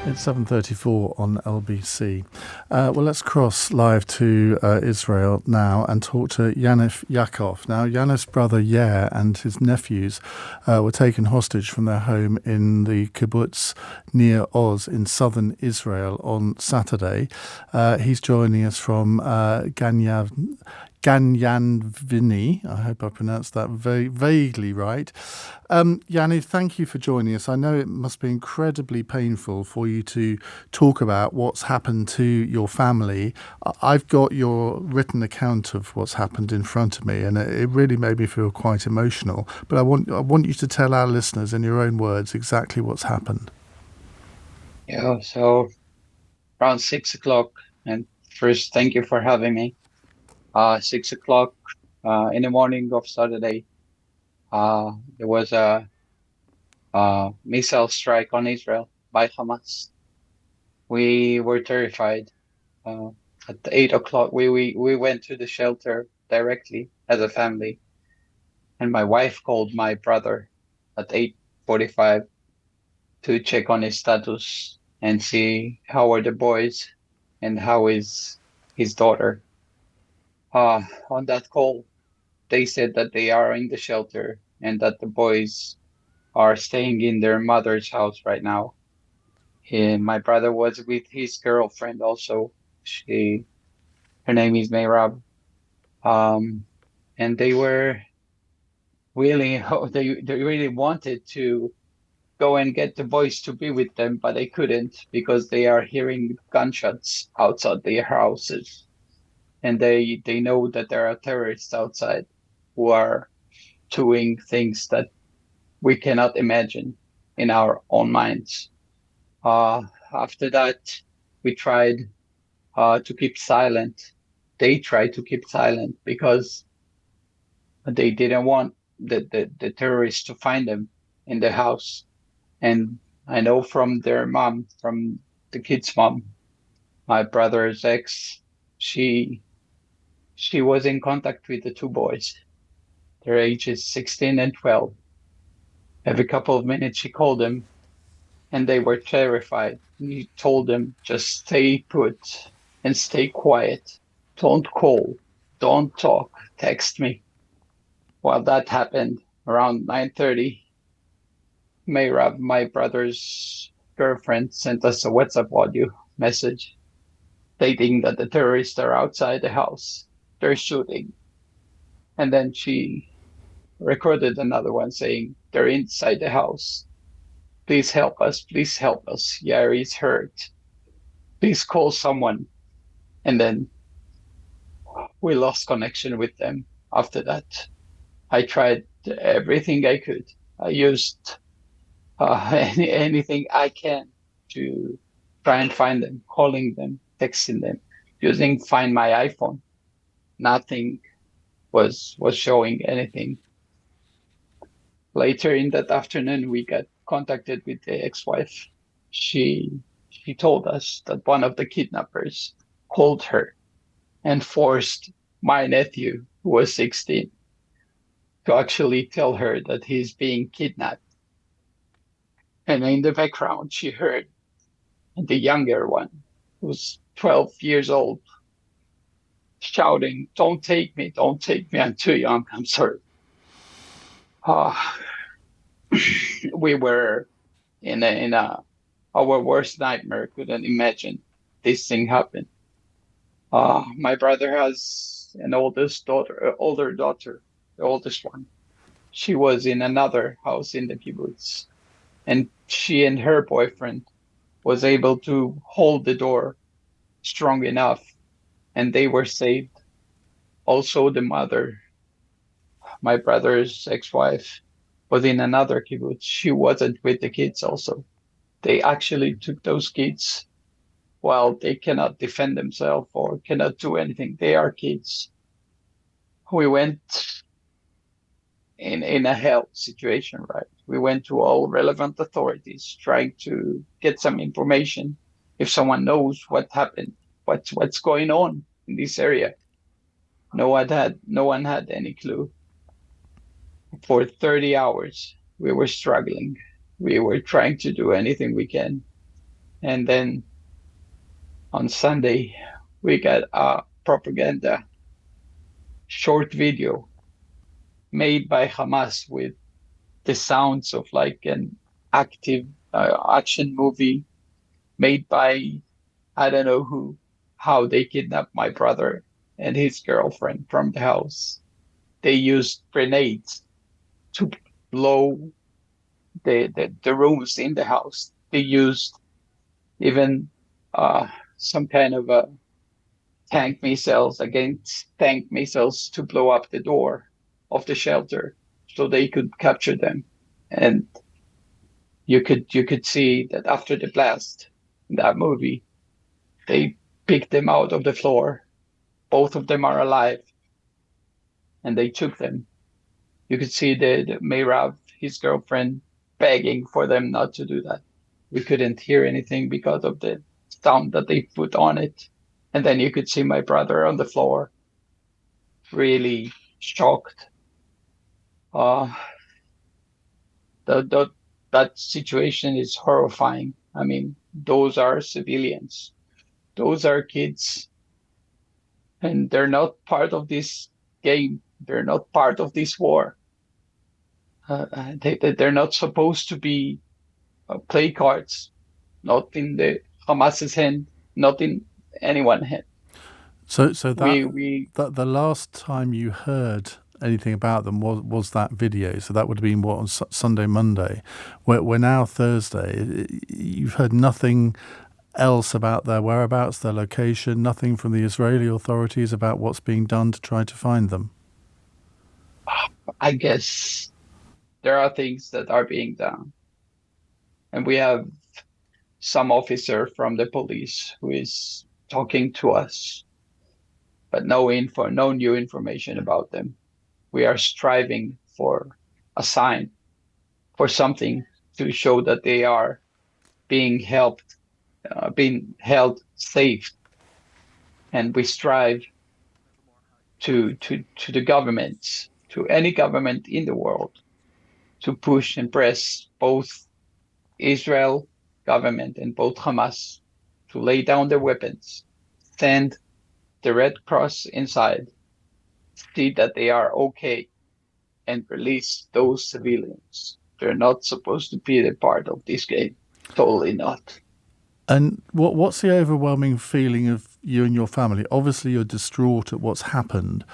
It's 7:34 on LBC. Well, let's cross live to Israel now and talk to Yair Yaakov. Now, Yair's brother Yair and his nephews were taken hostage from their home in the kibbutz near Oz in southern Israel on Saturday. He's joining us from Ganyanvini. I hope I pronounced that very vaguely right. Yanni, thank you for joining us. I know it must be incredibly painful for you to talk about what's happened to your family. I've got your written account of what's happened in front of me, and it really made me feel quite emotional. But I want you to tell our listeners in your own words exactly what's happened. Yeah, so around 6 o'clock, and first, thank you for having me. 6 o'clock in the morning of Saturday, there was a missile strike on Israel by Hamas. We were terrified. Uh, at 8 o'clock, we went to the shelter directly as a family, and my wife called my brother at 8:45 to check on his status and see how are the boys and how is his daughter. On that call, they said that they are in the shelter and that the boys are staying in their mother's house right now. My brother was with his girlfriend also. Her name is Meirab. Um, and they were really, they really wanted to go and get the boys to be with them, but they couldn't because they are hearing gunshots outside their houses, and they know that there are terrorists outside who are doing things that we cannot imagine in our own minds. Uh, After that, we tried to keep silent. They tried to keep silent because they didn't want the terrorists to find them in the house. And I know from their mom, from the kid's mom, my brother's ex, she she was in contact with the two boys. Their ages 16 and 12. Every couple of minutes she called them and they were terrified. He told them, just stay put and stay quiet. Don't call, don't talk, text me. While that happened around 9:30, Mayrab, my brother's girlfriend, sent us a WhatsApp audio message stating that the terrorists are outside the house. They're shooting. And then she recorded another one saying, they're inside the house. Please help us. Please help us. Yair is hurt. Please call someone. And then we lost connection with them after that. I tried everything I could. I used anything I can to try and find them, calling them, texting them, using Find My iPhone. Nothing was showing anything. Later in that afternoon, we got contacted with the ex-wife. She told us that one of the kidnappers called her and forced my nephew, who was 16, to actually tell her that he's being kidnapped. And in the background, she heard the younger one, who's 12 years old, shouting, don't take me, don't take me, I'm too young, I'm sorry. Uh, we were in a our worst nightmare, couldn't imagine this thing happen. My brother has an older daughter, the oldest one. She was in another house in the kibbutz, and she and her boyfriend was able to hold the door strong enough, and they were saved. Also, the mother, my brother's ex-wife, was in another kibbutz. She wasn't with the kids. Also, they actually took those kids while they cannot defend themselves or cannot do anything. They are kids. We went in a hell situation, right? We went to all relevant authorities trying to get some information if someone knows what happened, what's going on in this area. No one had any clue. For 30 hours we were struggling. We were trying to do anything we can. And then on Sunday, we got a propaganda short video made by Hamas with the sounds of like an active action movie made by I don't know who, how they kidnapped my brother and his girlfriend from the house. They used grenades to blow the rooms in the house. They used even uh, some kind of tank missiles against tank missiles to blow up the door of the shelter so they could capture them. And you could see that after the blast in that movie, they picked them out of the floor. Both of them are alive, and they took them. You could see the Mayrav, his girlfriend, begging for them not to do that. We couldn't hear anything because of the sound that they put on it. And then you could see my brother on the floor, really shocked. Uh, the, that situation is horrifying. I mean, those are civilians, those are kids, and they're not part of this game. They're not part of this war. They're not supposed to be play cards, not in the Hamas's hand, not in anyone's hand. So We that the last time you heard anything about them was that video. So that would have been what on Sunday, Monday. We're now Thursday. You've heard nothing else about their whereabouts, their location, nothing from the Israeli authorities about what's being done to try to find them. I guess there are things that are being done, and we have some officer from the police who is talking to us, but no new information about them. We are striving for a sign, for something to show that they are being helped, being held safe, and we strive to the governments, to any government in the world, to push and press both Israel government and both Hamas to lay down their weapons, send the Red Cross inside, see that they are okay, and release those civilians. They're not supposed to be a part of this game. Totally not. And what's the overwhelming feeling of you and your family? Obviously, you're distraught at what's happened,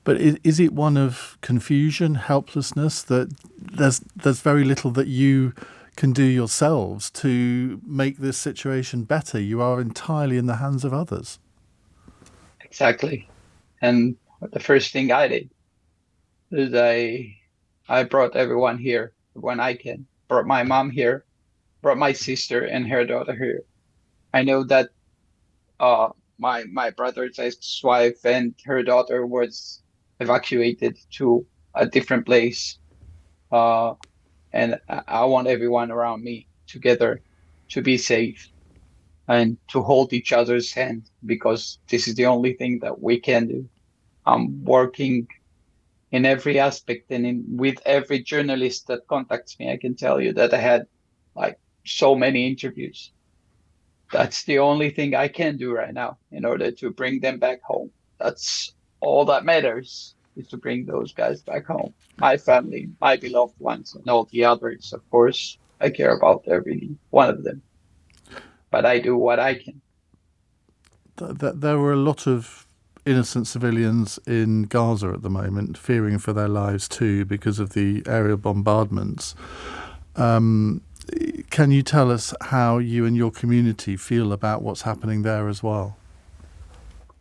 but is it one of confusion, helplessness, that there's very little that you can do yourselves to make this situation better? You are entirely in the hands of others. Exactly. And the first thing I did is I brought everyone here when I can. Brought my mom here, brought my sister and her daughter here. I know that uh my brother's ex-wife and her daughter was evacuated to a different place. Uh and I want everyone around me together to be safe and to hold each other's hand because this is the only thing that we can do. I'm working in every aspect and in with every journalist that contacts me. I can tell you that I had like so many interviews. That's the only thing I can do right now in order to bring them back home. That's all that matters is to bring those guys back home. My family, my beloved ones, and all the others, of course. I care about every one of them, but I do what I can. There were a lot of innocent civilians in Gaza at the moment, fearing for their lives too because of the aerial bombardments. Um, can you tell us how you and your community feel about what's happening there as well?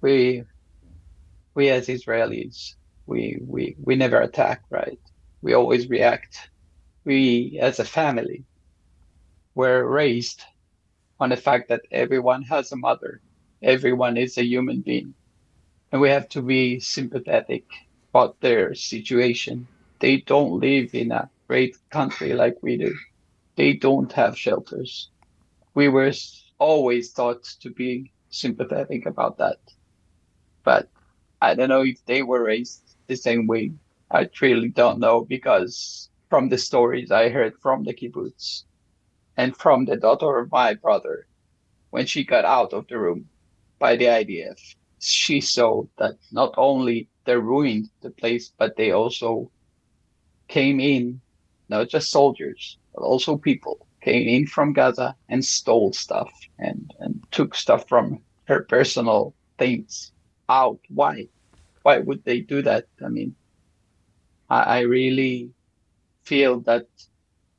We we as Israelis, we never attack, right? We always react. We as a family were raised on the fact that everyone has a mother, everyone is a human being, and we have to be sympathetic about their situation. They don't live in a great country like we do. They don't have shelters. We were always taught to be sympathetic about that. But I don't know if they were raised the same way. I really don't know because from the stories I heard from the kibbutz and from the daughter of my brother, when she got out of the room by the IDF, she saw that not only they ruined the place, but they also came in, not just soldiers, but also people came in from Gaza and stole stuff and took stuff from her personal things out. Why? Why would they do that? I mean, I really feel that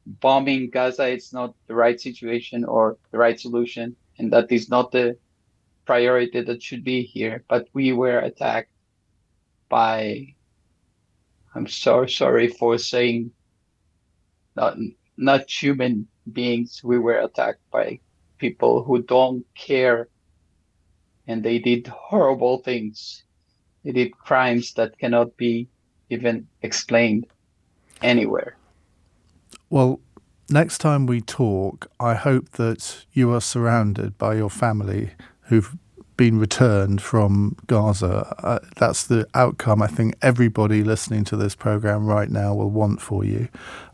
bombing Gaza is not the right situation or the right solution, and that is not the priority that should be here. But we were attacked by, I'm so sorry for saying, not not human beings. We were attacked by people who don't care, and they did horrible things. They did crimes that cannot be even explained anywhere. Well, next time we talk, I hope that you are surrounded by your family who've been returned from Gaza. That's the outcome I think everybody listening to this program right now will want for you.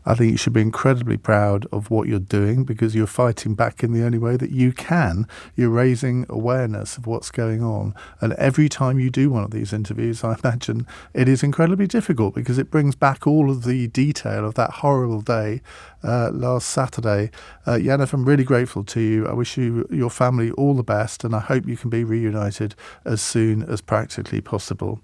I think you should be incredibly proud of what you're doing because you're fighting back in the only way that you can. You're raising awareness of what's going on. And every time you do one of these interviews, I imagine it is incredibly difficult because it brings back all of the detail of that horrible day last Saturday. Yanniv, I'm really grateful to you. I wish you, your family, all the best, and I hope you can be reunited as soon as practically possible.